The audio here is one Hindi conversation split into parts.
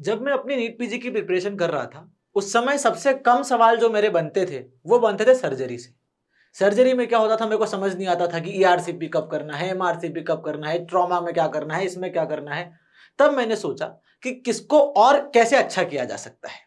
जब मैं अपनी नीट पीजी की प्रिपरेशन कर रहा था, उस समय सबसे कम सवाल जो मेरे बनते थे, वो बनते थे सर्जरी से। सर्जरी में क्या होता था, मेरे को समझ नहीं आता था कि ईआरसीपी कब करना है, एमआरसीपी कब करना है, ट्रॉमा में क्या करना है, इसमें क्या करना है। तब मैंने सोचा कि किसको और कैसे अच्छा किया जा सकता है।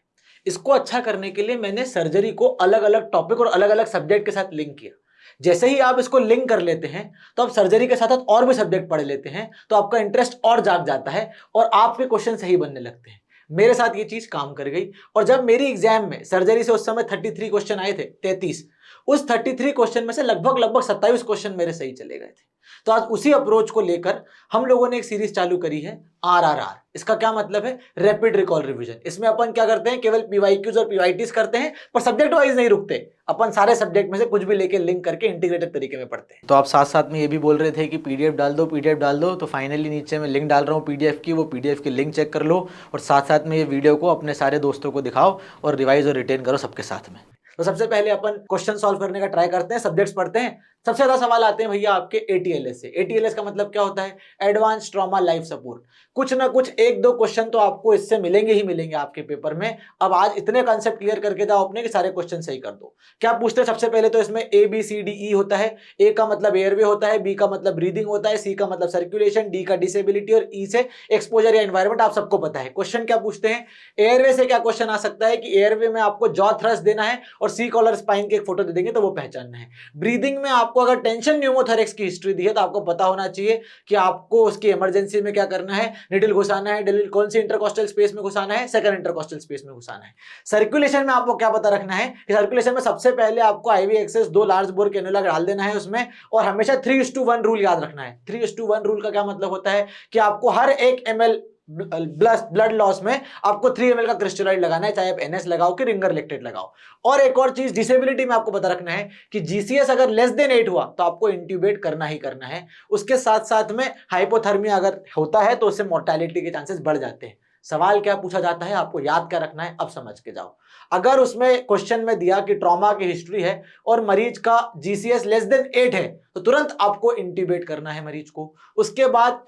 इसको अच्छा करने के लिए मैंने सर्जरी को अलग अलग टॉपिक और अलग अलग सब्जेक्ट के साथ लिंक किया। जैसे ही आप इसको लिंक कर लेते हैं, तो आप सर्जरी के साथ साथ और भी सब्जेक्ट पढ़ लेते हैं, तो आपका इंटरेस्ट और जाग जाता है और आपके क्वेश्चन सही बनने लगते हैं। मेरे साथ ये चीज काम कर गई। और जब मेरी एग्जाम में सर्जरी से उस समय 33 क्वेश्चन आए थे, 33, उस 33 क्वेश्चन में से लगभग लगभग 27 क्वेश्चन मेरे सही चले गए थे। तो आज उसी अप्रोच को लेकर हम लोगों ने एक सीरीज चालू करी है, आरआरआर। इसका क्या मतलब है? Rapid recall revision. इसमें अपन क्या करते हैं, केवल पीवाईक्यूज और पीवाईटीज करते हैं, पर सब्जेक्ट वाइज नहीं रुकते। अपन सारे सब्जेक्ट में से कुछ भी लेके लिंक करके इंटीग्रेटेड तरीके में पढ़ते हैं। तो आप साथ साथ में ये भी बोल रहे थे कि पीडीएफ डाल दो, पीडीएफ डाल दो, तो फाइनली नीचे मैं लिंक डाल रहा हूँ पीडीएफ की। वो पीडीएफ की लिंक चेक कर लो और साथ साथ में ये वीडियो को अपने सारे दोस्तों को दिखाओ और रिवाइज और रिटेन करो सबके साथ में। तो सबसे पहले अपन क्वेश्चन सॉल्व करने का ट्राई करते हैं, सब्जेक्ट्स पढ़ते हैं। सबसे ज्यादा सवाल आते हैं भैया आपके एटीएलएस से। एटीएलएस का मतलब क्या होता है? Advance trauma life support. कुछ ना कुछ एक दो क्वेश्चन तो आपको इससे मिलेंगे ही मिलेंगे आपके पेपर में। अब आज इतने कॉन्सेप्ट क्लियर करके जाओ अपने कि सारे क्वेश्चन सही कर दो। क्या पूछते हैं सबसे पहले? तो इसमें A B C D E होता है। ए का मतलब एयरवे होता है, बी का मतलब ब्रीदिंग होता है, सी का मतलब सर्कुलेशन, डी का डिसेबिलिटी और ई से एक्सपोजर या एनवायरमेंट। आप सबको पता है। क्वेश्चन क्या पूछते हैं? एयरवे से क्या क्वेश्चन आ सकता है कि एयरवे में आपको जॉ थ्रस्ट देना है और सी कॉलर स्पाइन की एक फोटो दे देंगे तो वो पहचानना है। ब्रीदिंग में आपको अगर टेंशन न्यूमोथोरेक्स की हिस्ट्री दी है तो आपको पता होना चाहिए कि आपको उसकी इमरजेंसी में क्या करना है, निडल घुसाना है। निडल कौन सी इंटरकोस्टल स्पेस में घुसाना है? सेकंड इंटरकोस्टल स्पेस में घुसाना है। सर्कुलेशन में आपको क्या पता रखना है कि सर्कुलेशन में सबसे पहले आपको IV access 2 large bore cannula डाल देना है उसमें, और हमेशा 3:1 रूल याद रखना है। 3:1 रूल का क्या मतलब होता है कि आपको हर 1 ml ब्लड लॉस में आपको 3 ml का क्रिस्टलाइड लगाना है, चाहे आप एनएस लगाओ कि रिंगर लेक्टेट लगाओ। और एक और चीज डिसेबिलिटी में आपको पता रखना है कि जीसीएस अगर लेस देन 8 हुआ तो आपको इंट्यूबेट करना ही करना है। उसके साथ साथ में हाइपोथर्मिया अगर होता है तो उससे मोर्टेलिटी के चांसेस बढ़ जाते हैं। सवाल क्या पूछा जाता है, आपको याद क्या रखना है, अब समझ के जाओ। अगर उसमें क्वेश्चन में दिया कि ट्रॉमा की हिस्ट्री है और मरीज का जीसीएस लेस देन 8 है, तो तुरंत आपको इंट्यूबेट करना है मरीज को। उसके बाद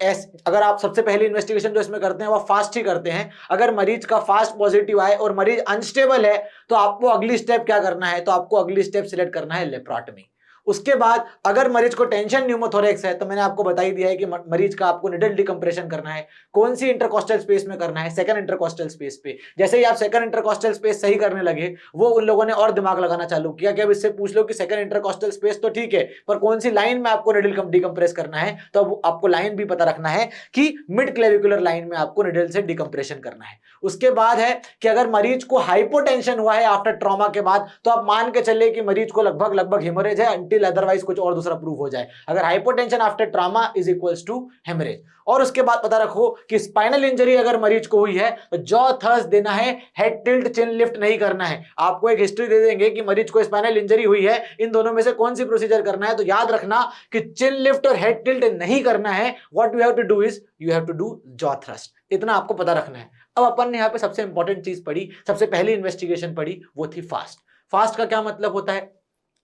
अगर आप सबसे पहली इन्वेस्टिगेशन जो इसमें करते हैं वो फास्ट ही करते हैं। अगर मरीज का फास्ट पॉजिटिव आए और मरीज अनस्टेबल है तो आपको अगली स्टेप क्या करना है? तो आपको अगली स्टेप सिलेक्ट करना है लेप्रोटमी। उसके बाद अगर मरीज को टेंशन न्यूमोथोरेक्स है तो मैंने आपको बता ही दिया है कि मरीज का आपको निडल डिकम्प्रेशन करना है। कौन सी इंटरकोस्टल स्पेस में करना है? सेकंड इंटरकोस्टल स्पेस पे। जैसे ही आप सेकंड इंटरकोस्टल स्पेस सही करने लगे, वो उन लोगों ने और दिमाग लगाना चालू किया कि अब इससे पूछ लो कि सेकंड इंटरकोस्टल स्पेस तो ठीक है, पर कौन सी लाइन में आपको निडल डिकम्प्रेस करना है? तो अब आपको लाइन भी पता रखना है कि मिड क्लेविकुलर लाइन में आपको निडल से डिकम्प्रेशन करना है। उसके बाद है कि अगर मरीज को हाइपोटेंशन हुआ है आफ्टर ट्रॉमा के बाद, तो आप मान के चले कि मरीज को लगभग लगभग हेमरेज है अंटिल अदरवाइज कुछ और दूसरा प्रूव हो जाए। अगर hypotension after trauma is equals to haemorrhage. और उसके बाद पता रखो कि स्पाइनल इंजरी अगर मरीज को हुई है तो जॉ थर्स्ट देना है, हेड टिल्ट चिन लिफ्ट नहीं करना है। आपको एक हिस्ट्री दे देंगे कि मरीज को स्पाइनल इंजरी हुई है, इन दोनों में से कौन सी प्रोसीजर करना है, तो याद रखना कि चिन लिफ्ट और हेड टिल्ट नहीं करना है। What you have to do is you have to do jaw thrust. इतना आपको पता रखना है। अब अपन ने यहाँ पे सबसे इंपॉर्टेंट चीज पढ़ी, सबसे पहली इन्वेस्टिगेशन पढ़ी, वो थी फास्ट। फास्ट का क्या मतलब होता है?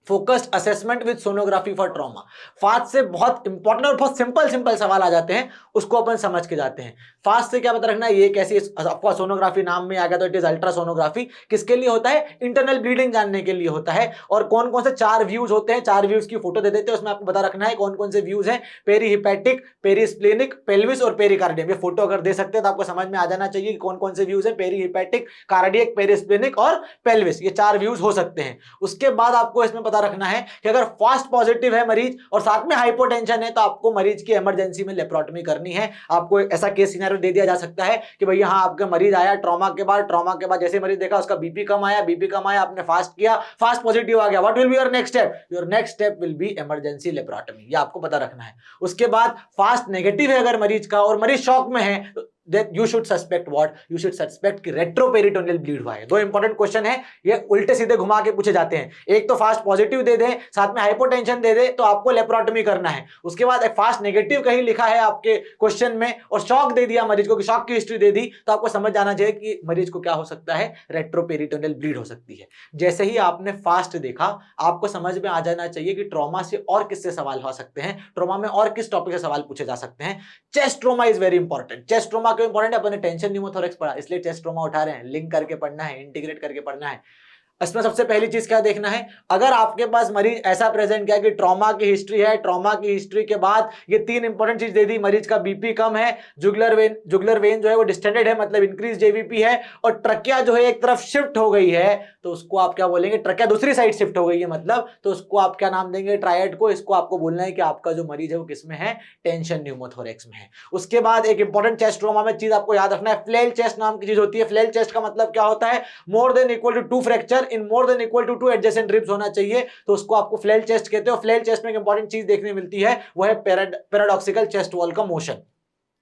Focused assessment with sonography for trauma. Fast से बहुत इंपॉर्टेंट और बहुत सिंपल सिंपल सवाल आ जाते हैं, उसको अपन समझ के जाते हैं। फास्ट से क्या पता रखना है? ये कैसी, आपका सोनोग्राफी नाम में आ गया तो इट इज अल्ट्रासोनोग्राफी। किसके लिए होता है? इंटरनल ब्लीडिंग जानने के लिए होता है। और कौन कौन से 4 व्यूज होते हैं, 4 व्यूज की फोटो दे देते हैं, उसमें आपको पता रखना है कौन कौन से व्यूज हैं। पेरीहिपैटिक, पेरिस्प्लेनिक, पेल्विस और पेरिकार्डियम। ये फोटो अगर दे सकते हैं तो आपको समझ में आ जाना चाहिए कि कौन कौन से व्यूज हैं। पेरीहिपैटिक, कार्डियक, पेरिस्प्लेनिक और पेल्विस, ये 4 व्यूज हो सकते हैं। उसके बाद आपको इसमें पता रखना है कि अगर फास्ट पॉजिटिव है मरीज और साथ में हाइपोटेंशन है तो आपको मरीज की इमरजेंसी में लेप्रोटमी करनी है। आपको ऐसा केस सिनेरियो दे दिया जा सकता है कि भैया हाँ, आपका मरीज आया ट्रॉमा के बाद जैसे मरीज देखा उसका बीपी कम आया, आपने फास्ट किया, फास्ट पॉजिटिव आ गया, what will be your next step? Your next step will be emergency laparotomy. ये आपको पता रखना है। उसके बाद फास्ट नेगेटिव है अगर मरीज का और मरीज शॉक में है, then you should suspect what? You should suspect कि रेट्रोपेरिटोनियल ब्लीड हुआ है। 2 इंपॉर्टेंट क्वेश्चन है, ये उल्टे सीधे घुमा के पूछे जाते हैं। एक तो फास्ट पॉजिटिव दे दे, साथ में हाइपोटेंशन दे दे, तो आपको लेप्रोटमी करना है। उसके बाद एक फास्ट नेगेटिव कहीं लिखा है आपके क्वेश्चन में और शॉक दे दिया मरीज को, कि शॉक की हिस्ट्री दे दी, तो आपको समझ जाना चाहिए कि मरीज को क्या हो सकता है, रेट्रोपेरिटोनियल ब्लीड हो सकती है। जैसे ही आपने फास्ट देखा, आपको समझ में आ जाना चाहिए कि ट्रॉमा से और किससे सवाल हो सकते हैं, ट्रॉमा में और किस टॉपिक से सवाल पूछे जा सकते हैं। Chest trauma is very important. Chest trauma क्यों इंपॉर्टेंट है? अपन ने टेंशन न्यूमोथोरेक्स पढ़ा, इसलिए चेस्ट ट्रॉमा उठा रहे हैं, लिंक करके पढ़ना है, इंटीग्रेट करके पढ़ना है। इसमें सबसे पहली चीज क्या देखना है, अगर आपके पास मरीज ऐसा प्रेजेंट किया कि ट्रॉमा की हिस्ट्री है, ट्रॉमा की हिस्ट्री के बाद ये तीन इंपॉर्टेंट चीज दे दी, मरीज का बीपी कम है, जुगुलर वेन जो है वो डिस्टेंडेड है, मतलब इंक्रीज जेवीपी है, और ट्रकिया जो है एक तरफ शिफ्ट हो गई है, तो उसको आप क्या बोलेंगे? ट्रकिया दूसरी साइड शिफ्ट हो गई है मतलब, तो उसको आप क्या नाम देंगे? ट्रायड को। इसको आपको बोलना है कि आपका जो मरीज है वो किसमें है? टेंशन न्यूमोथोरेक्स में है। उसके बाद एक इंपॉर्टेंट चेस्ट ट्रॉमा में चीज आपको याद रखना है, फ्लेल चेस्ट नाम की चीज होती है। फ्लेल चेस्ट का मतलब क्या होता है? More than equal to 2 fracture in more than equal to 2 adjacent ribs होना चाहिए, तो उसको आपको फ्लेल चेस्ट कहते हो। फ्लेल चेस्ट में एक इंपॉर्टेंट चीज देखने मिलती है, वो है पैराडॉक्सिकल चेस्ट वॉल का मोशन।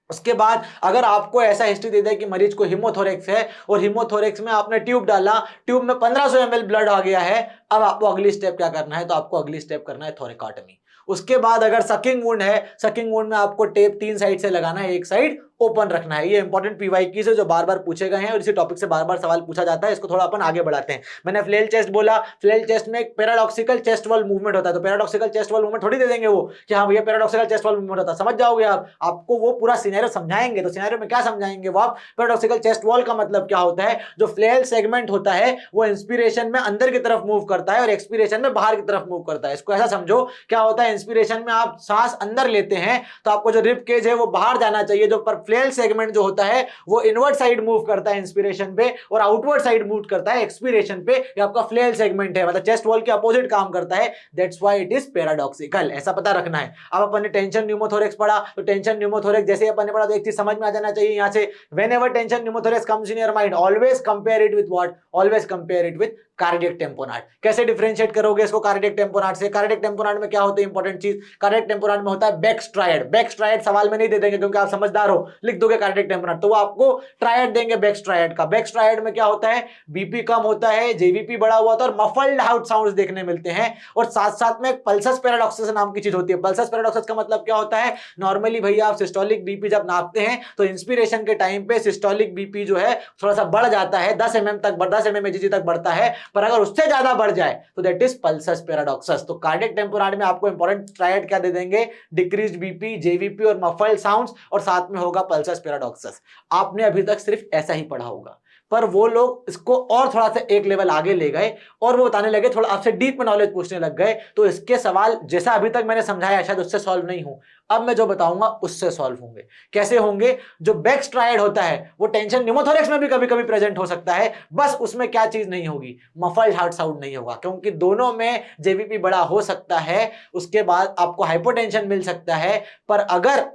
उसके बाद अगर आपको ऐसा हिस्ट्री दे दे कि मरीज को हिमोथोरेक्स है और हिमोथोरेक्स में आपने ट्यूब डाला, ट्यूब में 1500 ml ब्लड आ गया है, अब आपको अगली स्टेप क्या करना है? तो आपको अगली स्टेप करना है थोरेकाटमी। उसके बाद अगर सकिंग वुंड है, सकिंग वुंड में आपको टेप 3 साइड से लगाना है, एक साइड ओपन रखना है। ये इंपॉर्टेंट पीवाईक्यूज है जो बार बार पूछे गए हैं और इसी टॉपिक से बार बार सवाल पूछा जाता है, इसको थोड़ा अपन आगे बढ़ाते हैं। मैंने फ्लेल चेस्ट बोला, फ्लेल चेस्ट में एक पैराडॉक्सिकल चेस्ट वॉल मूवमेंट होता है, तो पैराडॉक्सिकल चेस्ट वॉल मूवमेंट थोड़ी दे देंगे वो कि हाँ भैया पैराडॉक्सिकल चेस्ट वॉल मूवमेंट होता है, समझ जाओगे आप, आपको वो पूरा सिनेरियो समझाएंगे। तो सिनेरियो में क्या समझाएंगे वो आप? पैराडॉक्सिकल चेस्ट वॉल का मतलब क्या होता है? जो फ्लेल सेगमेंट होता है वो इंस्पिरेशन में अंदर की तरफ मूव करता है और एक्सपिरेशन में बाहर की तरफ मूव करता है। इसको ऐसा समझो, क्या होता है? इंस्पिरेशन में आप सांस अंदर लेते हैं तो आपको जो रिब केज है वो बाहर जाना चाहिए, जो पर फ्लेल सेगमेंट जो होता है वो इनवर्ट साइड मूव करता है इंस्पिरेशन पे और आउटवर्ड साइड मूव करता है एक्सपिरेशन पे। ये आपका फ्लेल सेगमेंट है, मतलब चेस्ट वॉल के अपोजिट काम करता है, that's why it is paradoxical. ऐसा पता रखना है। अब अपन ने टेंशन न्यूमोथोरेक्स पढ़ा, तो टेंशन न्यूमोथोरेक्स जैसे अपन ने पढ़ा तो एक चीज समझ में आ जाना चाहिए यहां से, whenever tension pneumothorax comes in your mind always compare it with what? Always compare it with cardiac tamponade. कैसे डिफरेंशिएट करोगे इसको कार्डियक टेम्पोनार्ड से? कार्डियक टेम्पोनार्ड में क्या होता है? इंपॉर्टेंट चीज, कार्डियक टेम्पोनार्ड में होता है बेक्स ट्रायड। बेक्स ट्रायड सवाल में नहीं दे देंगे क्योंकि आप समझदार हो, लिख दोगे कार्डियक टेम्पोनार्ड, तो वो आपको ट्रायड देंगे बेक्स ट्रायड का। बेक्स ट्रायड में क्या होता है? बीपी कम होता है, जेवीपी बड़ा हुआ था और मफल्ड आउट साउंड्स देखने मिलते हैं, और साथ साथ में पल्सस पैराडॉक्सस नाम की चीज होती है। पल्सस पैराडॉक्सस का मतलब क्या होता है? नॉर्मली भैया आप सिस्टोलिक बीपी जब नापते हैं तो इंस्पिरेशन के टाइम पे सिस्टोलिक बीपी जो है थोड़ा सा बढ़ जाता है, 10 mm तक, 10 mmHg तक बढ़ता है, पर अगर उससे ज्यादा बढ़ जाए तो दैट इज पल्सस पैराडॉक्सस। तो कार्डियक टेम्पोनार्ड में आपको इंपॉर्टेंट ट्रायड क्या दे देंगे? डिक्रीज्ड बीपी, जेवीपी और मफल्ड साउंड्स, और साथ में होगा पल्सस पैराडॉक्सस। आपने अभी तक सिर्फ ऐसा ही पढ़ा होगा, पर वो लोग इसको और थोड़ा सा एक लेवल आगे ले गए और वो बताने लगे, थोड़ा आपसे डीप में नॉलेज पूछने लग गए, तो इसके सवाल जैसा अभी तक मैंने समझाया शायद उससे सॉल्व नहीं हूं, अब मैं जो बताऊंगा उससे सॉल्व होंगे। कैसे होंगे? जो बेक्स ट्रायड होता है वो टेंशन न्यूमोथोरेक्स में भी कभी कभी प्रेजेंट हो सकता है, बस उसमें क्या चीज नहीं होगी? मफल्ड हार्ट साउंड नहीं होगा, क्योंकि दोनों में जेवीपी बड़ा हो सकता है, उसके बाद आपको हाइपोटेंशन मिल सकता है, पर अगर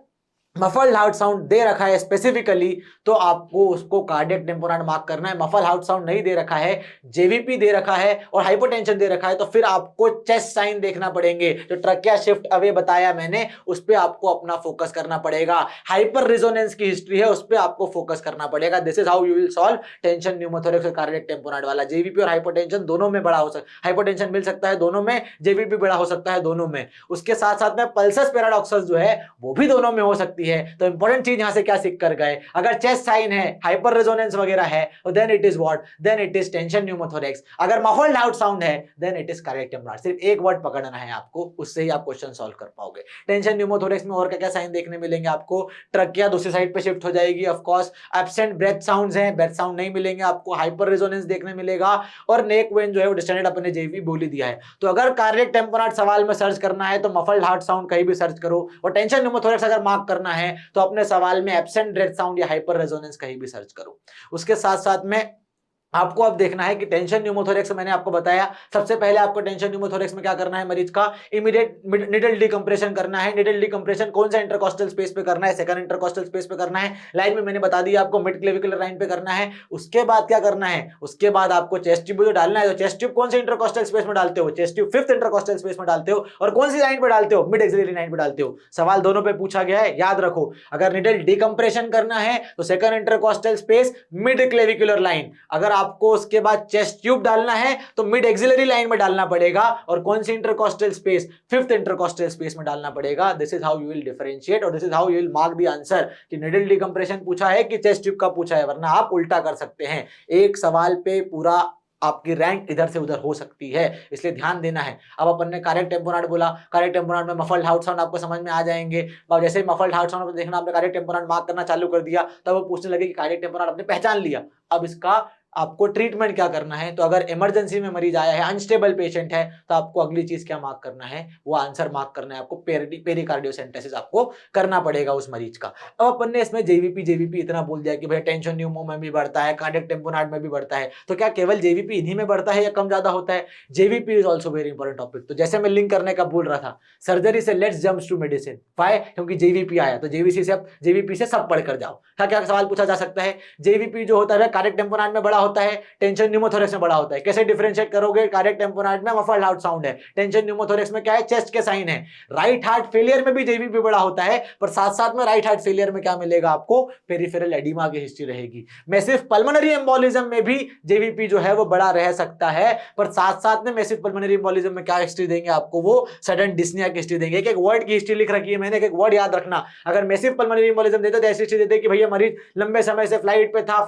मफल्ड हार्ट साउंड दे रखा है स्पेसिफिकली तो आपको उसको कार्डियक टेम्पोनार्ड मार्क करना है। मफल्ड हार्ट साउंड नहीं दे रखा है, जेवीपी दे रखा है और हाइपोटेंशन दे रखा है, तो फिर आपको चेस्ट साइन देखना पड़ेंगे। जो ट्रकिया शिफ्ट अवे बताया मैंने उस पे आपको अपना फोकस करना पड़ेगा। हाइपर रिजोनेंस की हिस्ट्री है उस पे आपको फोकस करना पड़ेगा। This is how you will solve tension pneumothorax और कार्डियक टेम्पोनार्ड वाला। जेवीपी और हाइपोटेंशन दोनों में बड़ा हो सकता है, हाइपोटेंशन मिल सकता है दोनों में, जेवीपी बड़ा हो सकता है दोनों में। उसके साथ साथ में पल्सस पैराडॉक्सस जो है वो भी दोनों में हो सकती है। तो इंपॉर्टेंट चीज यहां से क्या सीख कर गए? अगर चेस्ट साइन है, हाइपर रेजोनेंस वगैरह है, तो then it is what? Then it is tension pneumothorax. अगर मफल्ड आउट साउंड है then it is cardiac tamponade. सिर्फ एक वर्ड पकड़ना है आपको, उससे ही आप क्वेश्चन सॉल्व कर पाओगे। टेंशन न्यूमोथोरेक्स में और क्या क्या साइन देखने मिलेंगे आपको? ट्रकिया दूसरी साइड पे शिफ्ट हो जाएगी, of course. Absent breath sounds हैं, ब्रेथ साउंड नहीं मिलेंगे आपको, हाइपर रेजोनेंस देखने मिलेगा, और नेक वेन जो है वो डिस्टेंडेड अपने जेवी बोली दिया है। तो अगर कार्डियक टेम्पोनार्ड सवाल में सर्च करना है तो मफल्ड हार्ट साउंड कहीं भी सर्च करो, और टेंशन न्यूमोथोरेक्स अगर मार्क करना है तो अपने सवाल में एब्सेंट ब्रेथ साउंड या हाइपर रेजोनेंस कहीं भी सर्च करो। उसके साथ साथ में आपको अब देखना है कि टेंशन न्यूमोथोरेक्स मैंने आपको बताया, सबसे पहले आपको टेंशन न्यूमोथोरेक्स में क्या करना है? मरीज का इमीडिएट निडल डिकम्प्रेशन करना है। निडल डिकम्प्रेशन कौन सा इंटरकोस्टल स्पेस पे करना है? सेकंड इंटरकोस्टल स्पेस पे करना है। लाइन में मैंने बता दिया आपको मिड क्लेविकुलर लाइन पे करना है। उसके बाद क्या करना है? उसके बाद आपको चेस्ट ट्यूब जो डालना है, तो चेस्ट ट्यूब कौन से इंटरकोस्टल स्पेस में डालते हो? Chest tube fifth intercostal space में डालते हो, और कौन सी लाइन पे डालते हो? मिड एक्सिलरी लाइन पे डालते हो। सवाल दोनों पे पूछा गया है, याद रखो। अगर निडल डिकम्प्रेशन करना है तो second intercostal space mid clavicular line, अगर आपको उसके बाद चेस्ट ट्यूब डालना है तो मिड एक्सिलरी लाइन में डालना पड़ेगा, और कौन सी intercostal space? Fifth intercostal space में डालना पड़ेगा। This is how you will differentiate और this is how you will mark the answer कि निडल डिकम्प्रेशन पूछा है कि चेस्ट ट्यूब का पूछा है, वरना आप उल्टा कर सकते हैं। एक सवाल पे पूरा आपकी रैंक इधर से उधर हो सकती है, इसलिए ध्यान देना है। अब अपन ने करेक्ट टेम्पोनाड बोला, करेक्ट टेम्पोनाड में मफल्ड हाउट साउंड आपको समझ में आ जाएंगे। अब जैसे ही मफल्ड हाउट साउंड देखना, आपने करेक्ट टेम्पोनाड मार्क करना चालू कर दिया, तब वो पूछने लगे कि करेक्ट टेम्पोनाड आपने पहचान लिया, अब इसका आपको ट्रीटमेंट क्या करना है। तो अगर इमरजेंसी में मरीज आया है, अनस्टेबल पेशेंट है, तो आपको अगली चीज क्या मार्क करना है, वो आंसर मार्क करना है आपको, पेरिकार्डियोसेंटेसिस आपको करना पड़ेगा उस मरीज का। अब अपन ने इसमें जेवीपी इतना बोल दिया कि भाई टेंशन न्यूमो में भी बढ़ता है, कार्डियक टेम्पोनाड में भी बढ़ता है, तो क्या केवल जेवीपी इन्हीं में बढ़ता है या कम ज्यादा होता है? JVP is also very important topic. तो जैसे मैं लिंक करने का बोल रहा था, सर्जरी से let's jump to medicine, why? क्योंकि जेवीपी आया, तो जेवीपी से सब पढ़ कर जाओ। क्या सवाल पूछा जा सकता है? जेवीपी जो होता है कार्डियक टेम्पोनाड में बड़ा होता है, टेंशन न्यूमोथोरेक्स में बड़ा होता है। कैसे डिफरेंशिएट करोगे? कार्डियक टेम्पोनाड में मफल्ड हार्ट साउंड है, टेंशन न्यूमोथोरेक्स में क्या है, चेस्ट के साइन है। राइट हार्ट फेलियर में भी जेवीपी बड़ा होता है, पर साथ साथ में राइट हार्ट फेलियर में क्या मिलेगा आपको? पेरिफेरल एडिमा की हिस्ट्री रहेगी। मैसिव पल्मोनरी एम्बोलिज्म में भी जेवीपी जो है वो बड़ा रह सकता है, पर साथ साथ में मैसिव पल्मोनरी एम्बोलिज्म में क्या हिस्ट्री देंगे आपको? वो सडन डिस्निया की हिस्ट्री देंगे। एक वर्ड की हिस्ट्री लिख रखी है मैंने, एक वर्ड याद रखना। अगर मैसिव पल्मोनरी एम्बोलिज्म देते तो ऐसी हिस्ट्री देते कि भैया मरीज लंबे समय से फ्लाइट पे था,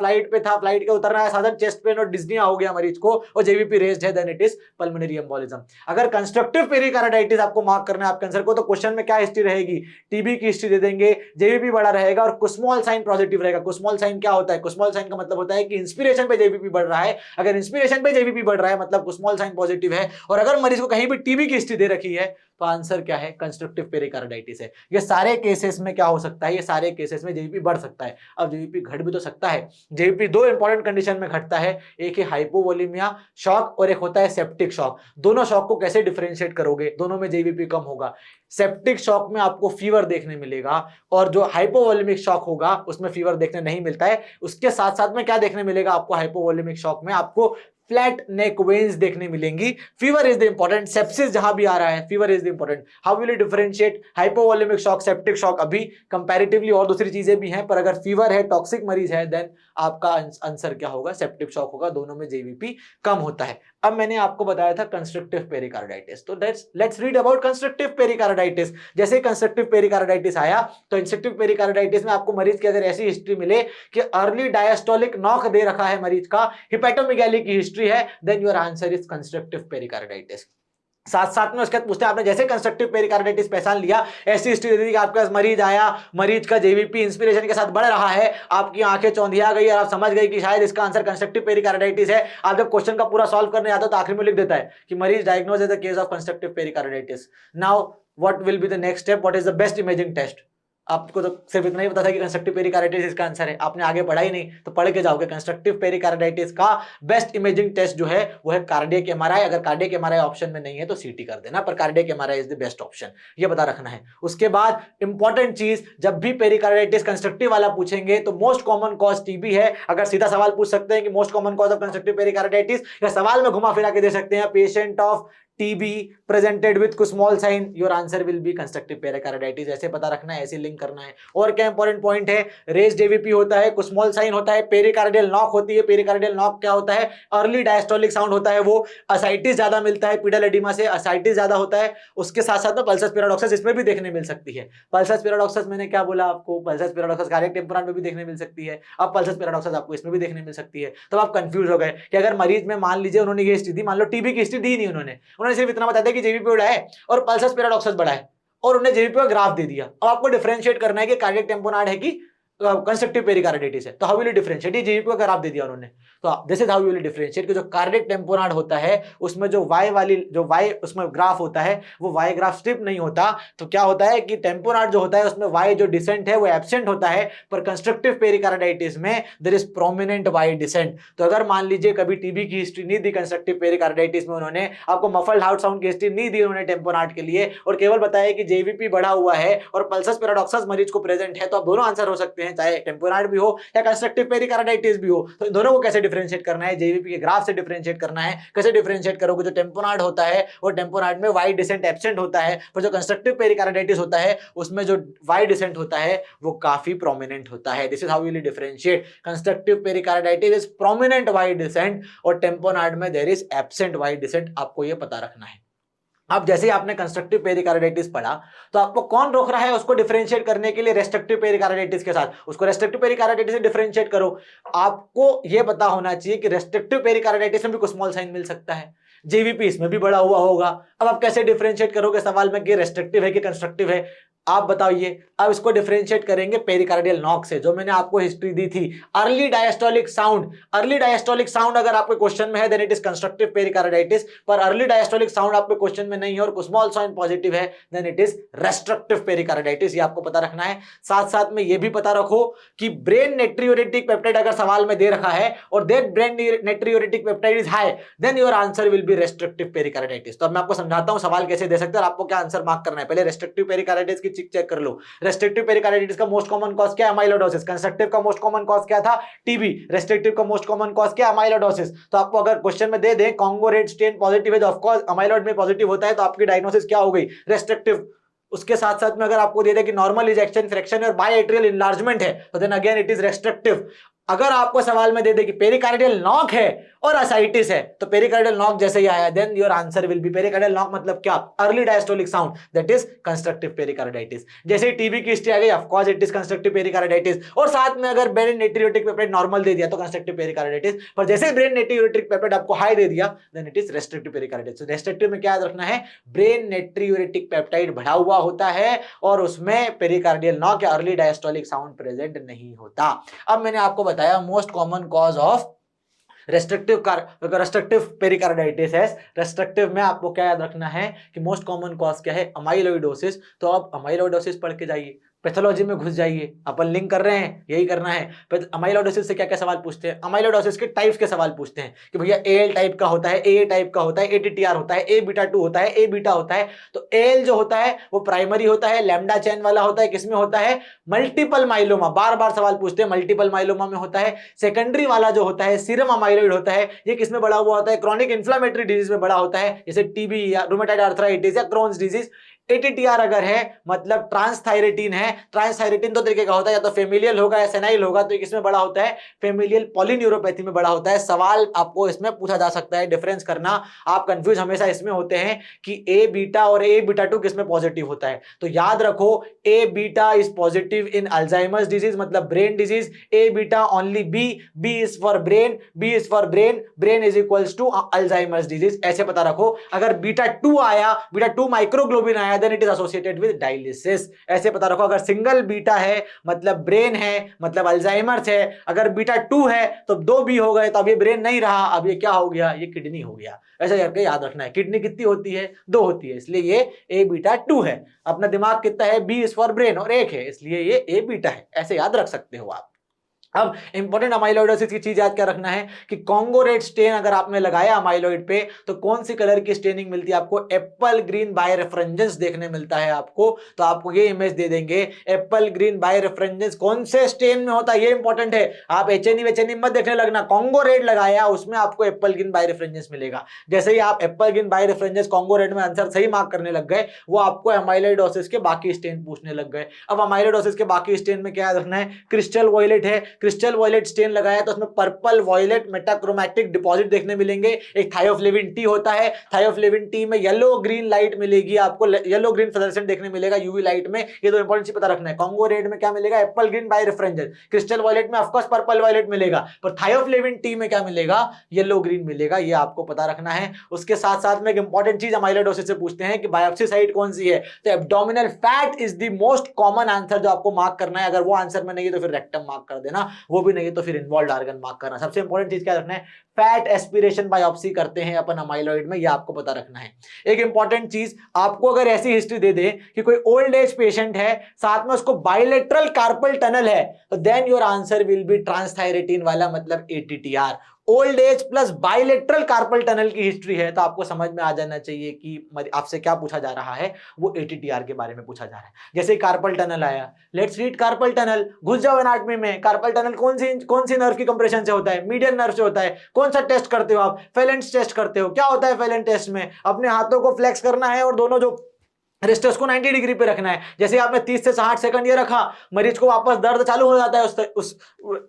फ्लाइट के उतरना है, सडन चेस्ट पेन और डिस्निया हो गया मरीज को, और जेवीपी रेज्ड है, then it is pulmonary embolism. अगर कंस्ट्रक्टिव पेरिकार्डिटिस आपको मार्क करना है आपके आंसर को, तो क्वेश्चन में क्या हिस्ट्री रहेगी? टीबी की हिस्ट्री दे देंगे, जेवीपी बड़ा रहेगा और कुस्मॉल साइन पॉजिटिव रहेगा। कुस्मॉल साइन क्या होता है? कुस्मॉल साइन का मतलब होता है कि इंस्पिरेशन पे जेवीपी बढ़ रहा है। अगर इंस्पिरेशन पे जेवीपी बढ़ रहा है मतलब कुस्मॉल साइन पॉजिटिव है, और अगर मरीज को कहीं भी टीबी की हिस्ट्री दे रखी है, तो आंसर क्या है? कंस्ट्रक्टिव पेरिकार्डिटिस है। ये सारे केसेस में क्या हो सकता है? ये सारे केसेस में जेवीपी बढ़ सकता है। अब जेवीपी घट भी तो सकता है। जेवीपी दो इंपॉर्टेंट कंडीशन में घटता है, एक है हाइपोवोलेमिया शॉक और एक होता है सेप्टिक शॉक। दोनों शॉक को कैसे डिफरेंशिएट करोगे? दोनों में जेवीपी कम होगा। सेप्टिक शॉक में आपको फीवर देखने मिलेगा, और जो हाइपोवोलेमिक शॉक होगा उसमें फीवर देखने नहीं मिलता है। उसके साथ साथ में क्या देखने मिलेगा आपको? हाइपोवोलेमिक शॉक में आपको फ्लैट नेक वेन्स देखने मिलेंगी। Fever is the important, sepsis जहां भी आ रहा है fever is the important. How will you differentiate hypovolaemic shock, septic shock? अभी कंपैरेटिवली और दूसरी चीजें भी हैं, पर अगर फीवर है, टॉक्सिक मरीज है, देन आपका आंसर क्या होगा? सेप्टिक शॉक होगा। दोनों में जेवीपी कम होता है। अब मैंने आपको बताया था कंस्ट्रक्टिव पेरिकार्डिटिस, तो let's read about constructive pericarditis. जैसे कंस्ट्रक्टिव पेरिकार्डिटिस आया, तो कंस्ट्रक्टिव पेरिकार्डिटिस में आपको मरीज की अगर ऐसी हिस्ट्री मिले कि अर्ली डायस्टोलिक नॉक दे रखा है मरीज का, हिपैटोमेगाली की हिस्ट्री है, then your answer is constrictive pericarditis. साथ साथ में उसके बाद पूछते हैं आपने जैसे कंस्ट्रक्टिव पेरिकार्डिटिस पहचान लिया, ऐसी हिस्ट्री दे दी कि आपके पास मरीज आया, मरीज का जेवीपी इंस्पिरेशन के साथ बढ़ रहा है, आपकी आंखें चौंधिया गई और आप समझ गए कि शायद इसका आंसर कंस्ट्रक्टिव पेरिकार्डिटिस है। आप जब क्वेश्चन का पूरा सॉल्व करने आता तो आखिर में लिख देता है कि मरीज diagnose as the case of constrictive pericarditis. Now what will be the next step? What is the best imaging test? आपको तो सिर्फ इतना ही पता था कि कंस्ट्रक्टिव पेरिकार्डिटिस इसका आंसर है, आपने आगे पढ़ा ही नहीं, तो पढ़ के जाओगे। कंस्ट्रक्टिव पेरिकार्डिटिस का बेस्ट इमेजिंग टेस्ट जो है वो है कार्डियक एमआरआई। अगर कार्डियक एमआरआई ऑप्शन में नहीं है तो सीटी कर देना, पर cardiac MRI is the best option, ये बता रखना है। उसके बाद इंपॉर्टेंट चीज, जब भी पेरिकार्डिटिस कंस्ट्रक्टिव वाला पूछेंगे तो मोस्ट कॉमन कॉज टीबी है। अगर सीधा सवाल पूछ सकते हैं कि most common cause of constrictive pericarditis, या सवाल में घुमा फिरा के दे सकते हैं patient of TB presented with small sign, your answer will be constructive pericarditis। ऐसे पता रखना है, ऐसे लिंक करना है। और क्या इंपॉर्टेंट पॉइंट है? रेज जेवीपी होता है, स्मॉल साइन होता है, पेरिकार्डियल नॉक होती है। पेरिकार्डियल नॉक क्या होता है? अर्ली डायस्टोलिक साउंड होता है, वो असाइटिस ज्यादा मिलता है, पीडल एडिमा से असाइटिस ज्यादा होता है। उसके साथ साथ में पल्सस पैराडॉक्सस इसमें भी देखने मिल सकती है। पल्सस पैराडॉक्सस मैंने क्या बोला आपको? पल्सस पैराडॉक्सस कार्डियक टेम्पोरान में भी देखने मिल सकती है। अब पल्सस पैराडॉक्सस आपको इसमें भी देखने मिल सकती है। तब आप कंफ्यूज हो गए कि अगर मरीज में मान लीजिए उन्होंने ये हिस्ट्री दी, मान लो टीबी की हिस्ट्री दी नहीं, उन्होंने सिर्फ इतना बताया कि जेवीपी बड़ा है और पल्सस पैराडॉक्सस बड़ा है, और उन्हें जेवीपी का ग्राफ दे दिया। अब आपको डिफरेंशिएट करना है कि कार्डियक टेम्पोनाड है कि कंस्ट्रक्टिव पेरिकार्डिटिस है। तो हाउ विल यू डिफरेंशिएट? ये जेवीपी का ग्राफ दे दिया उन्होंने, तो this is how you will differentiate कि जो कार्डियक टेम्पोनाड होता है उसमें जो वाई वाली जो वाई उसमें ग्राफ होता है वो वाई ग्राफ स्ट्रिप नहीं होता। तो क्या होता है कि टेम्पोनाड जो होता है उसमें वाई जो डिसेंट है वो एब्सेंट होता है, पर कंस्ट्रक्टिव पेरिकार्डिटिस में there is prominent Y descent. तो अगर मान लीजिए कभी टीबी की हिस्ट्री नहीं दी कंस्ट्रक्टिव पेरिकार्डिटिस में, उन्होंने आपको मफल्ड हार्ट साउंड की हिस्ट्री नहीं दी उन्होंने टेम्पोनाड के लिए, और केवल बताया कि जेवीपी बढ़ा हुआ है और पल्सस पैराडॉक्सस मरीज को प्रेजेंट है, तो आप दोनों आंसर हो सकते हैं, चाहे टेम्पोनाड भी हो या कंस्ट्रक्टिव पेरिकार्डिटिस भी हो। तो इन दोनों को कैसे डिफरेंशिएट करना है? जेवीपी के ग्राफ से डिफरेंशिएट करना है। कैसे डिफरेंशिएट करोगे? जो टेम्पोनाड होता है वो टेम्पोनाड में वाई डिसेंट एब्सेंट होता है, पर जो कंस्ट्रक्टिव पेरिकार्डिटिस होता है उसमें जो वाई डिसेंट होता है वो काफी प्रोमिनेंट होता है। This is how we will differentiate. Constrictive pericarditis is prominent Y descent और टेम्पोनाड में there is absent Y descent, आपको ये पता रखना है। अब जैसे ही आपने कंस्ट्रक्टिव पेरिकार्डिटिस पढ़ा तो आपको कौन रोक रहा है उसको डिफरेंशिएट करने के लिए रेस्ट्रिक्टिव पेरिकार्डिटिस के साथ, उसको रेस्ट्रिक्टिव पेरिकार्डिटिस से डिफरेंशिएट करो। आपको यह पता होना चाहिए कि रेस्ट्रिक्टिव पेरिकार्डिटिस में भी कुछ स्मॉल साइन मिल सकता है, जेवीपी इसमें भी बड़ा हुआ होगा। अब आप कैसे डिफरेंशिएट करोगे सवाल में कि रेस्ट्रिक्टिव है कि कंस्ट्रक्टिव है, आप बताइए। अब इसको डिफरेंशिएट करेंगे पेरिकार्डियल नॉक से, जो मैंने आपको हिस्ट्री दी थी। Early diastolic sound, early diastolic sound अगर आपके क्वेश्चन में है then it is constrictive pericarditis, पर अर्ली डायस्टोलिक साउंड आपके क्वेश्चन में नहीं है और स्मॉल साइन पॉजिटिव है then it is restrictive pericarditis. ये आपको पता रखना है। साथ साथ में ये भी पता रखो कि ब्रेन नेट्रियोरेटिक पेप्टाइड अगर सवाल में दे रखा है और that brain natriuretic peptide is high then your answer will be restrictive pericarditis. तो अब मैं आपको समझाता हूं सवाल कैसे दे सकते हैं और आपको क्या आंसर मार्क करना है। पहले रेस्ट्रिक्टिव पेरिकार्डिटिस की चेक कर लो। रेस्ट्रिक्टिव पेरिकार्डिटिस का मोस्ट कॉमन कॉज क्या है? अमाइलोइडोसिस। कंस्ट्रक्टिव का मोस्ट कॉमन कॉज क्या था? टीबी। रेस्ट्रिक्टिव का मोस्ट कॉमन कॉज क्या है? अमाइलोइडोसिस। तो आपको अगर क्वेश्चन में दे दें कॉन्गो रेड स्टेन पॉजिटिव है तो ऑफ कोर्स अमाइलोइड में पॉजिटिव होता है, तो आपकी डायग्नोसिस क्या हो गई? रेस्ट्रिक्टिव। उसके साथ साथ में अगर आपको दे दे कि नॉर्मल इजेक्शन फ्रैक्शन और बायएट्रियल इनलार्जमेंट है तो then again it is restrictive. अगर आपको सवाल में दे दे कि पेरिकार्डियल नॉक है और असाइटिस है तो पेरिकार्डियल नॉक जैसे ही आया then your answer will be pericardial knock मतलब क्या? Early diastolic sound that is constrictive pericarditis. जैसे ही टीबी की हिस्ट्री आ गई of course it is constrictive pericarditis, और साथ में अगर ब्रेन नेट्रियोरेटिक पेप्टाइड नॉर्मल दे दिया तो कंस्ट्रक्टिव पेरिकार्डिटिस, पर जैसे ही ब्रेन नेट्रियोरेटिक पेप्टाइड आपको हाई दे दिया then it is restrictive pericarditis. तो रेस्ट्रिक्टिव में क्या याद रखना है? ब्रेन नेट्रियोरेटिक पेप्टाइड बढ़ा हुआ होता है और उसमें पेरिकार्डियल नॉक या अर्ली डायस्टोलिक साउंड प्रेजेंट नहीं होता। अब मैंने आपको बताया most common cause of restrictive pericarditis है। रेस्ट्रिक्टिव में आपको क्या याद रखना है कि मोस्ट कॉमन कॉज क्या है? अमाइलोइडोसिस। तो अब अमाइलोइडोसिस पढ़ के जाइए, पैथोलॉजी में घुस जाइए, अपन लिंक कर रहे हैं, यही करना है। अमाइलोइडोसिस से क्या क्या सवाल पूछते हैं? अमाइलोइडोसिस के टाइप्स के सवाल पूछते हैं कि भैया एएल टाइप का होता है, ए टाइप का होता है, एटीटीआर होता है, ए बीटा 2 होता है, ए बीटा होता है। तो एएल जो होता है वो प्राइमरी होता है, लैम्डा चेन वाला होता है, किसमें होता है? Multiple myeloma. बार बार सवाल पूछते हैं, मल्टीपल माइलोमा में होता है। सेकेंडरी वाला जो होता है सीरम अमाइलोइड होता है, ये किसमें बड़ा हुआ होता है? क्रॉनिक इन्फ्लेमेटरी डिजीज में बड़ा होता है, जैसे टीबी या रूमेटाइड आर्थराइटिस या क्रोन्स डिजीज। एटीटीआर अगर है मतलब ट्रांसथायरेटिन है। ट्रांसथायरेटिन दो तरीके का होता है, या तो फेमिलियल होगा या सेनाइल होगा, तो किसमें बड़ा होता है? फेमिलियल पॉलीन्यूरोपैथी में बड़ा होता है। सवाल आपको इसमें पूछा जा सकता है, डिफरेंस करना। आप कंफ्यूज हमेशा इसमें होते हैं कि ए बीटा और ए बीटा 2 किसमें पॉजिटिव होता है। तो याद रखो A beta is positive in Alzheimer's disease मतलब brain disease. A beta only B, B is for brain, B is for brain, brain is equals to Alzheimer's disease. ऐसे पता रखो। अगर बीटा 2 आया, बीटा 2 माइक्रोग्लोबिन आया then it is associated with dialysis. ऐसे पता रखो। अगर सिंगल बीटा है मतलब ब्रेन है मतलब अल्जाइमर्स है। अगर बीटा 2 है तो 2 बी हो गए, तो अब ये ब्रेन नहीं रहा, अब ये क्या हो गया? ये किडनी हो गया। ऐसा करके याद रखना है। किडनी कितनी होती है? 2 होती है, इसलिए ये ए बीटा 2 है। अपना दिमाग कितना है? बी इज फॉर ब्रेन और 1 है, इसलिए ये ए बीटा है। ऐसे याद रख सकते हो आप। अब इंपॉर्टेंट अमाइलोइडोसिस की चीज याद क्या रखना है कि कॉन्गो रेड स्टेन अगर आपने लगाया अमाइलोइड पे तो कौन सी कलर की स्टेनिंग मिलती है आपको? एप्पल ग्रीन बाय रेफरेंजेंस देखने मिलता है आपको। तो आपको ये इमेज दे देंगे एप्पल ग्रीन बाय रेफरेंजेंस कौन से स्टेन में होता है, ये इंपॉर्टेंट है। आप एचएनई वेचएनई मत देखने लगना, कॉन्गो रेड लगाया उसमें आपको एप्पल ग्रीन बाय रेफरेंजेंस मिलेगा। जैसे ही आप एप्पल ग्रीन बाय रेफरेंजेंस कॉन्गो रेड में आंसर सही मार्क करने लग गए, वो आपको अमाइलोइडोसिस के बाकी स्टेन पूछने लग गए। अब अमाइलोइडोसिस के बाकी स्टेन में क्या याद रखना है? क्रिस्टल वॉयलेट है, क्रिस्टल वॉयलेट स्टेन लगाया तो उसमें पर्पल वॉयलेट मेटाक्रोमैटिक डिपॉजिट देखने मिलेंगे। एक थायोफ्लेविन टी होता है, थायोफ्लेविन टी में येलो ग्रीन लाइट मिलेगी आपको, येलो ग्रीन फ्लोरेसेंट देखने मिलेगा यूवी लाइट में। ये दो इंपॉर्टेंट चीज पता रखना है। कॉन्गो रेड में क्या मिलेगा? एप्पल ग्रीन बाय रेफरेंजेंस। क्रिस्टल वॉयलेट में ऑफ कोर्स पर्पल वॉयलेट मिलेगा, पर थायोफ्लेविन टी में क्या मिलेगा? येलो ग्रीन मिलेगा। ये आपको पता रखना है। उसके साथ साथ में एक इंपॉर्टेंट चीज अमाइलोइडोसिस से पूछते हैं कि बायोप्सी साइट कौन सी है, तो abdominal fat is the most common answer जो आपको मार्क करना है। अगर वो आंसर में नहीं है तो फिर रेक्टम मार्क कर देना, वो भी नहीं है तो फिर इन्वॉल्व्ड ऑर्गन मार्क करना। सबसे इंपॉर्टेंट चीज क्या रखना है? फैट एस्पिरेशन बायोप्सी करते हैं अपन अमाइलोइड में, ये आपको पता रखना है। एक इंपॉर्टेंट चीज आपको अगर ऐसी हिस्ट्री दे दे कि कोई ओल्ड एज पेशेंट है साथ में उसको बायलेटरल कार्पल टनल है, तो then your answer will be transthyretin वाला मतलब ATTR. Old age plus bilateral carpal tunnel की हिस्ट्री है तो आपको समझ में आ जाना चाहिए कि आपसे क्या पूछा जा रहा है, वो एटीटीआर के बारे में पूछा जा रहा है। जैसे कार्पल टनल आया, लेट्स रीड कार्पल टनल। घुस जाओ एनाटॉमी में। कार्पल टनल कौन सी नर्व की कंप्रेशन से होता है? मीडियन नर्व से होता है। कौन सा टेस्ट करते हो आप? फेलेंस टेस्ट करते हो। क्या होता है फेलेंस टेस्ट में? अपने हाथों को फ्लेक्स करना है और दोनों जो रिस्ट उसको 90 डिग्री पे रखना है। जैसे आपने 30 से 60 सेकंड ये रखा, मरीज को वापस दर्द चालू हो जाता है उस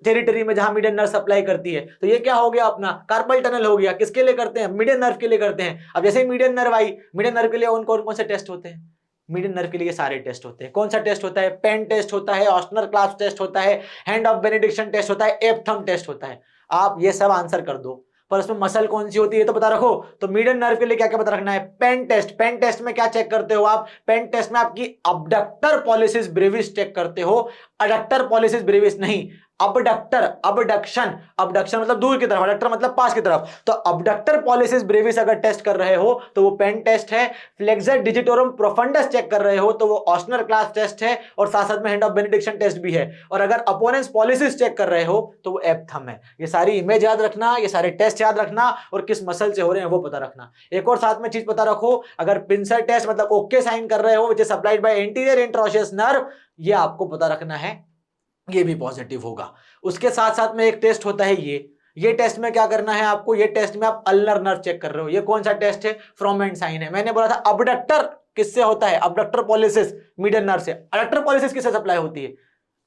टेरिटरी में जहां मीडियन नर्व सप्लाई करती है। तो ये क्या हो गया, अपना कार्पल टनल हो गया। किसके लिए करते हैं, मीडियन नर्व के लिए करते हैं। अब जैसे ही मीडियन नर्व आई, मीडियन नर्व के लिए कौन कौन से टेस्ट होते हैं, मीडियन नर्व के लिए सारे टेस्ट होते हैं। कौन सा टेस्ट होता है, पेन टेस्ट होता है, ऑस्टनर क्लास्प टेस्ट होता है, हैंड ऑफ बेनेडिक्शन टेस्ट होता है, एप थंब टेस्ट होता है। आप ये सब आंसर कर दो, पर उसमें मसल कौन सी होती है तो पता रखो। तो मीडियन नर्व के लिए क्या क्या पता रखना है, पेन टेस्ट। पेन टेस्ट में क्या चेक करते हो आप, पेन टेस्ट में आपकी अबडक्टर पॉलिसिस ब्रेविस चेक करते हो, अडक्टर पॉलिसिस ब्रेविस नहीं, अबडक्टर, अबडक्शन, अबडक्शन मतलब दूर की तरफ, अडक्टर मतलब पास की तरफ। तो अबडक्टर पॉलिसिस ब्रेविस अगर टेस्ट कर रहे हो तो वो पेन टेस्ट है। फ्लेक्सर डिजिटोरम प्रोफंडस चेक कर रहे हो तो वो ऑस्टनर क्लास टेस्ट है, और साथ साथ में हैंड ऑफ बेनेडिक्शन टेस्ट भी है। और अगर अपोनेंस पॉलिसिस चेक कर रहे हो तो वो एप थंब है। ये सारी इमेज याद रखना, ये सारे टेस्ट याद रखना, और किस मसल से हो रहे हैं वो पता रखना। एक और साथ में चीज पता रखो, अगर पिंसर टेस्ट मतलब ओके साइन कर रहे हो which is supplied by anterior interosseous nerve, ये आपको पता रखना है, ये भी पॉजिटिव होगा। उसके साथ साथ में एक टेस्ट होता है ये टेस्ट में क्या करना है आपको, ये टेस्ट में आप अल्नर नर्व चेक कर रहे हो। ये कौन सा टेस्ट है, फ्रोमेंट साइन है। मैंने बोला था अबडक्टर किससे होता है, अबडक्टर पॉलिसिस मीडियन नर्व से। अडक्टर पॉलिसिस किससे सप्लाई होती है,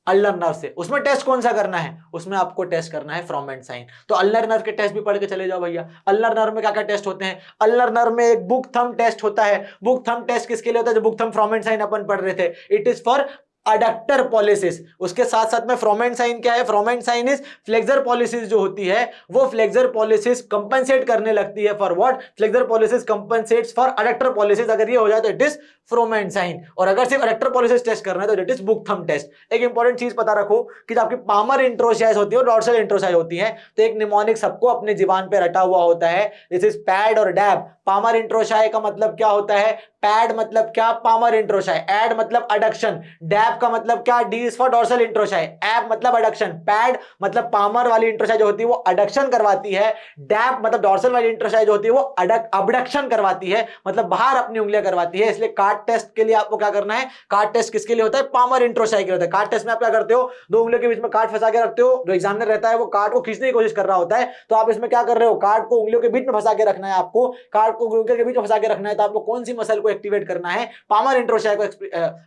अल्नर नर्व से। उसमें टेस्ट कौन सा करना है, उसमें आपको टेस्ट करना है फ्रोमेंट साइन। तो अल्नर नर्व के टेस्ट भी पढ़ के चले जाओ भैया। अल्नर नर्व में क्या क्या टेस्ट होते हैं, अल्नर नर्व में एक बुक थंब टेस्ट होता है। बुक थंब टेस्ट किसके लिए होता है, जो बुक थंब फ्रोमेंट साइन अपन पढ़ रहे थे, it is for adductor pollicis. उसके साथ साथ में फ्रोमेंट साइन क्या है, फ्रोमेंट साइन इज फ्लेक्सर पॉलिसिस जो होती है वो फ्लेक्सर पॉलिसिस कंपनसेट करने लगती है for what, flexor pollicis compensates for adductor pollicis. अगर ये हो जाए तो इट इज फ्रोमेंट साइन। और अगर सिर्फ अडक्टर पॉलिसिस टेस्ट करना है तो it is book thumb test. एक इंपॉर्टेंट चीज पता रखो कि जो आपकी पामर इंट्रोसाइज होती है और डॉर्सल इंट्रोसाइज होती है, तो एक निमोनिक सबको अपने जीवान पे रटा हुआ होता है, दिस इज पैड और डैब। पामर इंट्रोसाई का मतलब क्या होता है, पैड मतलब क्या, पामर इंट्रोसाई, एड मतलब अडक्शन, डैब का मतलब क्या, डी इज फॉर डॉर्सल इंट्रोसाई, एब मतलब अडक्शन, पैड मतलब पामर वाली इंट्रोसाई जो होती है वो अडक्शन करवाती है, डैब मतलब डॉर्सल वाली इंट्रोसाई जो होती है वो अबडक्शन करवाती है, मतलब बाहर अपनी उंगलियां करवाती है। इसलिए कार्ड टेस्ट के लिए आपको क्या करना है, कार्ड टेस्ट किसके लिए होता है, पामर इंट्रोसाई के लिए होता है। कार्ड टेस्ट में आप क्या करते हो, दो उंगलियों के बीच में कार्ड फंसा के रखते हो, जो एग्जामिनर रहता है वो कार्ड को खींचने की कोशिश कर रहा होता है, तो आप इसमें क्या कर रहे हो, कार्ड को उंगलियों के बीच में फंसा के रखना है। आपको कार्ड को उंगलियों के बीच में फंसा के रखना है, तो आपको कौन सी मसल को एक्टिवेट करना है, पामर इंट्रोसाई को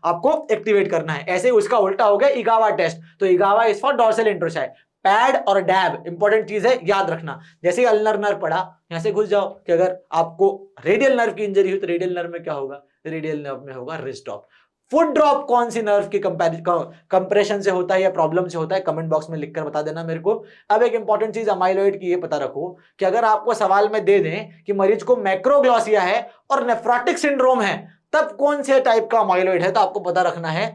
आपको एक्टिवेट करना है। ऐसे ही उसका उल्टा हो गया इगावा टेस्ट, तो इगावा इज फॉर डॉर्सल इंट्रोसाई। पैड और डैब इंपॉर्टेंट चीज है, याद रखना। जैसे ही अल्नर नर्व पढ़ा, यहां से घुस जाओ कि अगर आपको रेडियल नर्व की इंजरी हुई तो रेडियल नर्व में क्या होगा, रेडियल नर्व में होगा रिस्ट ड्रॉप। फुट ड्रॉप कौन सी नर्व की कंप्रेशन से होता है या प्रॉब्लम से होता है, कमेंट बॉक्स में लिखकर बता देना मेरे को। अब एक इंपॉर्टेंट चीज अमाइलॉइड की ये पता रखो कि अगर आपको सवाल में दे दें कि मरीज को मैक्रोग्लॉसिया है और नेफ्रोटिक सिंड्रोम है, तब कौन से टाइप का अमाइलॉइड है, तो आपको पता रखना है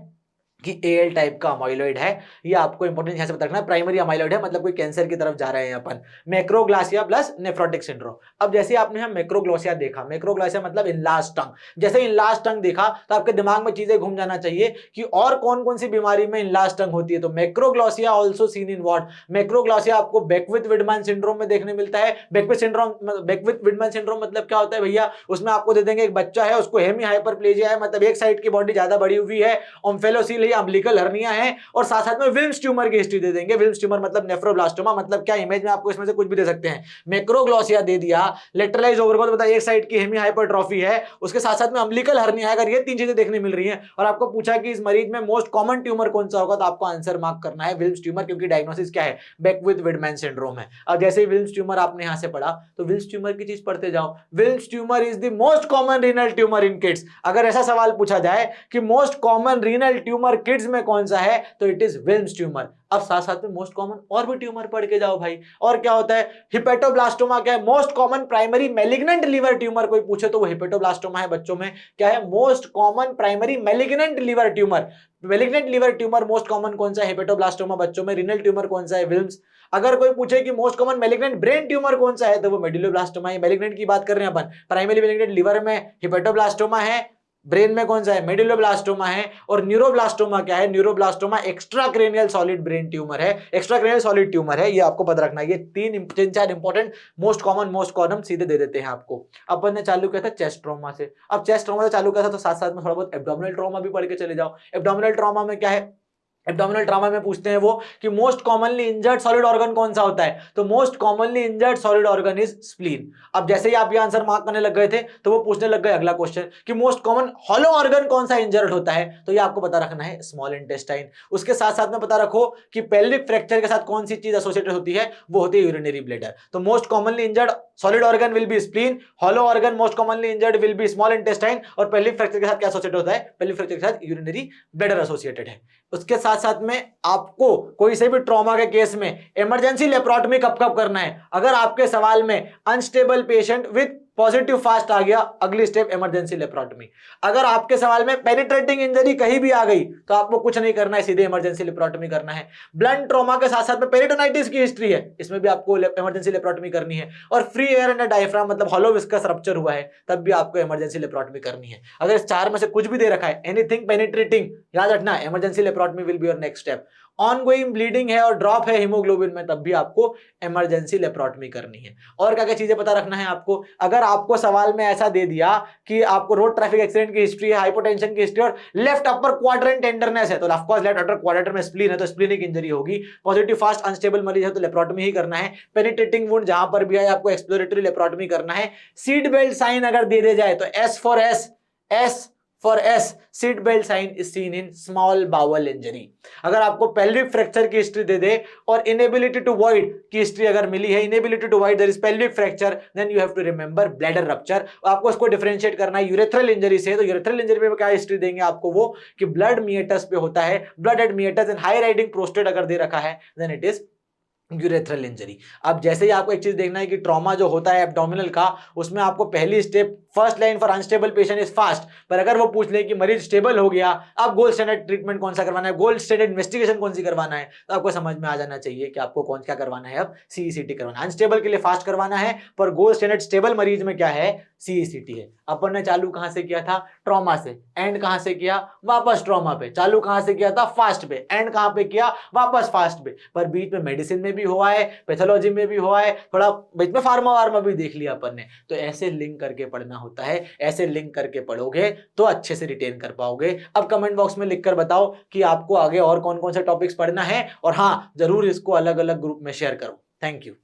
कि एएल टाइप का अमाइलॉइड है। ये आपको इंपॉर्टेंट यहां से पता रखना है, प्राइमरी अमाइलॉइड है, मतलब कोई कैंसर की तरफ जा रहे हैं अपन। Macroglossia plus nephrotic syndrome. अब जैसे आपने हम मैक्रोग्लासिया देखा, मैक्रोग्लासिया मतलब इनलार्ज टंग, जैसे इनलार्ज टंग देखा तो आपके दिमाग में चीजें घूम जाना चाहिए कि और कौन कौन सी बीमारी में इनलार्ज टंग होती है। तो मैक्रोग्लासिया आल्सो सीन इन व्हाट, मैक्रोग्लासिया आपको बेकविथ विडमैन सिंड्रोम में देखने मिलता है। Beckwith syndrome, Beckwith Wiedemann syndrome मतलब क्या होता है भैया, उसमें आपको दे देंगे एक बच्चा है, उसको हेमी हाइपरप्लेजिया है, मतलब एक साइड की बॉडी ज्यादा बड़ी हुई है, ओम्फेलोसील या अम्बिलिकल हर्निया है, और साथ साथ में विल्म्स ट्यूमर की हिस्ट्री दे देंगे। विल्म्स ट्यूमर मतलब नेफ्रोब्लास्टोमा, मतलब क्या, इमेज में आपको इसमें से कुछ भी दे सकते हैं। मैक्रोग्लॉसिया दे दिया, लेटरलाइज ओवरग्रोथ मतलब एक साइड की हेमी हाइपरट्रॉफी है, उसके साथ साथ में अम्बिलिकल हर्निया है। अगर ये तीन चीजें देखने मिल रही हैं और आपको पूछा कि इस मरीज में मोस्ट कॉमन ट्यूमर कौन सा होगा, तो आपको आंसर मार्क करना है विल्म्स ट्यूमर, क्योंकि डायग्नोसिस क्या है, बेकविथ विडमैन सिंड्रोम है। अब जैसे ही विल्म्स ट्यूमर आपने यहां से पढ़ा तो विल्म्स ट्यूमर की चीज पढ़ते जाओ। Wilms tumour is the most common renal tumour in kids. अगर ऐसा सवाल पूछा जाए कि most common renal tumour kids में कौन सा है, तो इट इज विल्म्स ट्यूमर। अब साथ साथ में मोस्ट कॉमन और भी ट्यूमर पढ़ के जाओ भाई। और क्या होता है, हिपेटोब्लास्टोमा क्या है, most common primary malignant liver tumour, कोई पूछे तो वो हिपेटोब्लास्टोमा है बच्चों में। क्या है, most common primary malignant liver tumour. Malignant liver tumour most common कौन सा है, हिपेटोब्लास्टोमा बच्चों में। रीनल ट्यूमर कौन सा है, विल्म्स। अगर कोई पूछे कि most common malignant brain tumour कौन सा है, तो वो मेडुलोब्लास्टोमा है। मैलिग्नेंट की बात कर रहे हैं अपन, प्राइमरी मैलिग्नेंट लीवर में हिपेटोब्लास्टोमा है, ब्रेन में कौन सा है, मेडुलोब्लास्टोमा है। और न्यूरोब्लास्टोमा क्या है, न्यूरोब्लास्टोमा एक्स्ट्राक्रेनियल सॉलिड ब्रेन ट्यूमर है, एक्स्ट्राक्रेनियल सॉलिड ट्यूमर है। ये आपको पता रखना है। ये तीन चार इंपॉर्टेंट मोस्ट कॉमन सीधे दे देते हैं आपको। अपन ने चालू किया था चेस्ट ट्रॉमा से। अब चेस्ट ट्रॉमा से चालू किया था तो साथ साथ में थोड़ा बहुत एब्डोमिनल ट्रॉमा भी पढ़ के चले जाओ। एब्डोमिनल ट्रॉमा में क्या है, एब्डोमिनल ट्रॉमा में पूछते हैं वो कि most commonly injured solid organ कौन सा होता है, तो most commonly injured solid organ is spleen. अब जैसे ही आप ये आंसर मार्क करने लग गए थे तो वो पूछने लग गए अगला क्वेश्चन कि मोस्ट कॉमन हॉलो ऑर्गन कौन सा इंजर्ड होता है, तो ये आपको पता रखना है स्मॉल इंटेस्टाइन। उसके साथ साथ में पता रखो कि पेल्विक फ्रैक्चर के साथ कौन सी चीज एसोसिएटेड होती है, वो होती है यूरिनरी ब्लैडर। तो most commonly injured solid organ will be spleen, hollow organ most commonly injured will be small intestine, और पेल्विक फ्रैक्चर के साथ क्या एसोसिएटेड होता है, पेल्विक फ्रैक्चर के साथ यूरिनरी ब्लैडर एसोसिएटेड है। उसके साथ साथ में आपको कोई से भी ट्रॉमा के केस में इमरजेंसी लेप्रोटमी कब कब करना है, अगर आपके सवाल में unstable patient with positive FAST आ गया, अगली स्टेप इमरजेंसी लेप्रोटमी। अगर आपके सवाल में पेनिट्रेटिंग इंजरी कहीं भी आ गई तो आपको कुछ नहीं करना है, सीधे इमरजेंसी लेप्रोटमी करना है। ब्लंट ट्रॉमा के साथ साथ में पेरिटोनाइटिस की हिस्ट्री है, इसमें भी आपको इमरजेंसी लेप्रोटमी करनी है। और फ्री एयर एंड डायफ्राम मतलब हॉलो विस्कस रप्चर हुआ है, तब भी आपको इमरजेंसी लेप्रोटमी करनी है। अगर इस चार में से कुछ भी दे रखा है, एनीथिंग पेनिट्रेटिंग, याद रखना emergency laparotomy will be your next step. Ongoing bleeding है और ड्रॉप है हीमोग्लोबिन में, तब भी आपको इमरजेंसी लेप्रोटमी करनी है। और क्या क्या चीजें पता रखना है आपको, अगर आपको सवाल में ऐसा दे दिया कि आपको रोड ट्रैफिक एक्सीडेंट की हिस्ट्री है, हाइपोटेंशन की हिस्ट्री और लेफ्ट अपर क्वाड्रेंट टेंडरनेस है, तो of course left upper quadrant में स्प्लीन है तो स्प्लीनिक इंजरी होगी। पॉजिटिव फास्ट अनस्टेबल मरीज है तो लेप्रोटमी ही करना है। पेनिट्रेटिंग वुंड जहां पर भी है आपको एक्सप्लोरेटरी लेप्रोटमी करना है। सीट बेल्ट साइन अगर दे दे जाए तो S for S seat belt sign is seen in small bowel injury. अगर आपको पेल्विक फ्रैक्चर की हिस्ट्री दे दे और इनेबिलिटी टू वॉइड की हिस्ट्री अगर मिली है, inability to void there is pelvic fracture, then you have to remember bladder rupture. आपको इसको डिफरेंशिएट करना है यूरेथ्रल इंजरी से, तो यूरेथ्रल इंजरी में क्या हिस्ट्री देंगे आपको वो कि ब्लड मिएटस पे होता है, blood at meatus and high riding prostate अगर दे रखा है then it is urethral injury. अब जैसे ही आपको एक चीज देखना है कि ट्रॉमा जो होता है एब्डोमिनल का, उसमें आपको पहली step first line for unstable patient is fast, पर अगर वो पूछ ले कि मरीज स्टेबल हो गया, अब गोल्ड स्टैंडर्ड ट्रीटमेंट कौन सा करवाना है, गोल्ड स्टैंडर्ड इन्वेस्टिगेशन कौन सी करवाना है, तो आपको समझ में आ जाना चाहिए कि आपको कौन क्या करवाना है। अब सीईसीटी करवाना है, अनस्टेबल के लिए फास्ट करवाना है, पर गोल्ड स्टैंडर्ड स्टेबल मरीज में क्या है, सीईसीटी है। अपन ने चालू कहां से किया था, ट्रॉमा से, एंड कहां से किया, वापस ट्रॉमा पे। चालू कहां से किया था, फास्ट पे, एंड कहां पे किया, वापस फास्ट पे। पर बीच में मेडिसिन में भी हुआ है, पैथोलॉजी में भी हुआ है, थोड़ा बीच में फार्मा वार्मा भी देख लिया अपन ने। तो ऐसे लिंक करके पढ़ना होता है, ऐसे लिंक करके पढ़ोगे तो अच्छे से रिटेन कर पाओगे। अब कमेंट बॉक्स में लिखकर बताओ कि आपको आगे और कौन कौन से टॉपिक्स पढ़ना है, और हाँ जरूर इसको अलग अलग ग्रुप में शेयर करो। Thank you.